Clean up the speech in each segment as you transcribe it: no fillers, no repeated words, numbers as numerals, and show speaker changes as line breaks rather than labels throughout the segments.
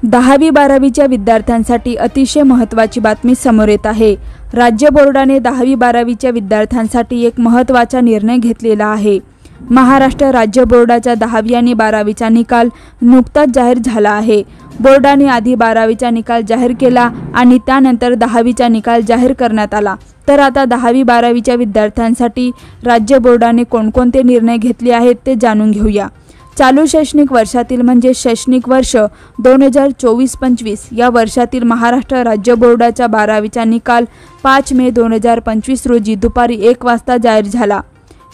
10वी-12वीच्या विद्यार्थ्यांसाठी अतिशय महत्त्वाची बातमी समोर येत आहे। राज्य बोर्डाने 10वी-12वीच्या विद्यार्थ्यांसाठी एक महत्त्वाचा निर्णय घेतलेला आहे। महाराष्ट्र राज्य बोर्डाचा 10वी आणि 12वीचा निकाल नुकताच जाहीर झाला आहे। बोर्डाने आधी 12वीचा निकाल जाहीर केला आणि त्यानंतर 10वीचा निकाल जाहीर करण्यात आला। तर आता 10वी-12वीच्या विद्यार्थ्यांसाठी राज्य बोर्डाने कोणकोणते निर्णय घेतले आहेत ते जाणून घेऊया। चालू शैक्षणिक वर्षातील म्हणजे शैक्षणिक वर्ष 2024-25 या वर्षातील महाराष्ट्र राज्य बोर्डाचा 12वीचा निकाल 5 मे 2025 रोजी दुपारी 1 वाजता जाहीर झाला।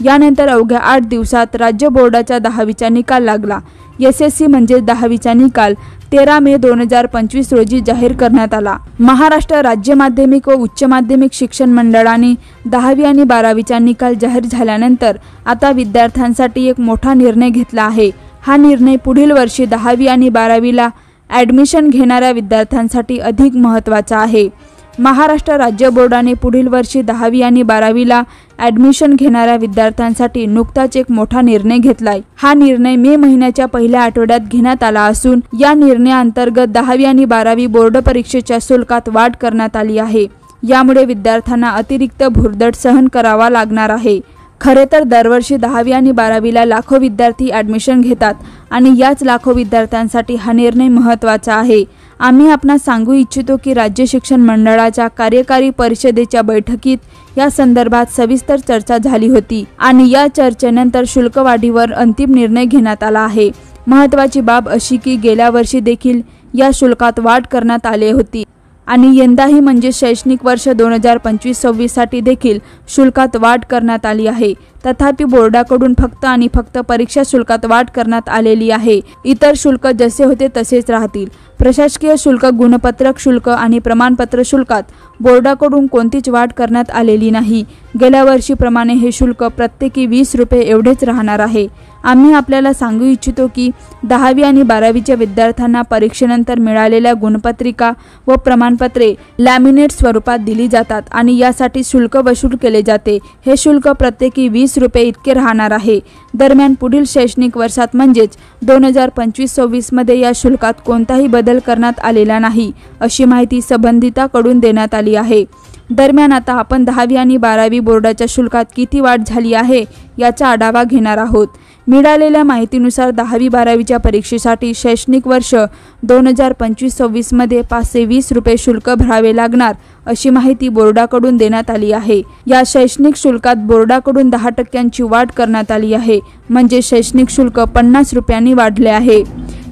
यानंतर अवघ्या 8 दिवसात राज्य बोर्डाचा 10वीचा निकाल लागला। SSC म्हणजे 10वीचा निकाल 13 मे 2025 रोजी जाहीर करण्यात आला। महाराष्ट्र राज्य माध्यमिक व उच्च माध्यमिक शिक्षण मंडळाने 10वी आणि 12वीचा निकाल जाहीर झाल्यानंतर आता विद्यार्थ्यांसाठी एक मोठा निर्णय घेतला आहे। हा निर्णय पुढील वर्षी 10वी आणि 12वीला ॲडमिशन घेणाऱ्या विद्यार्थ्यांसाठी अधिक महत्त्वाचा आहे। महाराष्ट्र राज्य बोर्डाने पुढील वर्षी 10वी आणि 12वीला ॲडमिशन घेणाऱ्या विद्यार्थ्यांसाठी नुकताच एक मोठा निर्णय घेतलाय। हा निर्णय मे महिन्याच्या पहिल्या आठवड्यात घेण्यात आला असून या निर्णयाअंतर्गत 10वी आणि 12वी बोर्ड परीक्षेच्या शुल्कात वाढ करण्यात आली आहे। यामुळे विद्यार्थ्यांना अतिरिक्त भुर्दट सहन करावा लागणार आहे। खरे तर दरवर्षी 10वी आणि 12वीला लाखो विद्यार्थी ॲडमिशन घेतात आणि याच लाखो विद्यार्थ्यांसाठी हा निर्णय महत्त्वाचा आहे। आम्ही आपणास सांगू इच्छितो की राज्य शिक्षण मंडळाच्या कार्यकारी परिषदेच्या बैठकीत या संदर्भात सविस्तर चर्चा झाली होती आणि या चर्चेनंतर शुल्क वाढीवर अंतिम निर्णय घेण्यात आला आहे। महत्त्वाची बाब अशी की गेल्या वर्षी देखील या शुल्कात वाढ करण्यात आली होती आणि यंदाही म्हणजे शैक्षणिक वर्ष 2025-26 साठी देखील शुल्कात वाढ करण्यात आली आहे। तथापि बोर्डाकडून फक्त आणि फक्त परीक्षा शुल्कात वाढ करण्यात आलेली आहे। इतर शुल्क जसे होते तसेच राहतील। प्रशासकीय शुल्क, गुणपत्रक शुल्क आणि प्रमाणपत्र शुल्कात बोर्डाकडून कोणतीच वाढ करण्यात आलेली नाही। गेल्या वर्षीप्रमाणे हे शुल्क प्रत्येकी 20 रुपये एवढेच राहणार आहे। आम्ही आपल्याला सांगू इच्छितो की 10वी आणि 12वीच्या विद्यार्थ्यांना परीक्षेनंतर मिळालेल्या गुणपत्रिका व प्रमाणपत्रे लॅमिनेट स्वरूपात दिली जातात आणि यासाठी शुल्क वसूल केले जाते। हे शुल्क प्रत्येकी 20 रुपये इतके राहणार आहे। दरम्यान पुढील शैक्षणिक वर्षात म्हणजेच 2025-26 मध्ये या शुल्कात कोणताही बदल करण्यात आलेला नाही, अशी माहिती संबंधितांकडून देण्यात आली आहे। दरम्यान आता आपण 10वी आणि 12वी बोर्डाच्या शुल्कात किती वाढ झाली आहे याचा आढावा घेणार आहोत। मिळालेल्या माहितीनुसार 10वी-12वीच्या परीक्षेसाठी शैक्षणिक वर्ष 2025-26 मध्ये 520 रुपये शुल्क भरावे लागणार, अशी माहिती बोर्डाकडून देण्यात आली आहे। या शैक्षणिक शुल्कात बोर्डाकडून 10% वाढ करण्यात आली आहे, म्हणजे शैक्षणिक शुल्क 50 रुपयांनी वाढले आहे।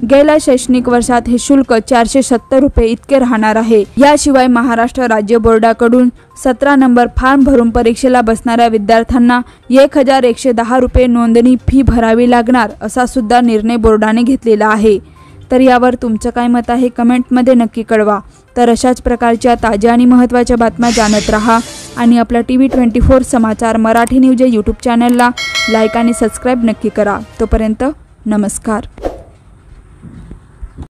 गेल्या शैक्षणिक वर्षात हे शुल्क 470 रुपये इतके राहणार आहे। याशिवाय महाराष्ट्र राज्य बोर्डाकडून 17 नंबर फॉर्म भरून परीक्षेला बसणाऱ्या विद्यार्थ्यांना 1110 रुपये नोंदणी फी भरावी लागणार, असा सुद्धा निर्णय बोर्डाने घेतलेला आहे। तर यावर तुमचं काय मत आहे कमेंटमध्ये नक्की कळवा। तर अशाच प्रकारच्या ताज्या आणि महत्त्वाच्या बातम्या जाणत रहा आणि आपल्या TV24 समाचार मराठी न्यूज या यूट्यूब चॅनलला लाईक आणि सबस्क्राईब नक्की करा। तोपर्यंत नमस्कार।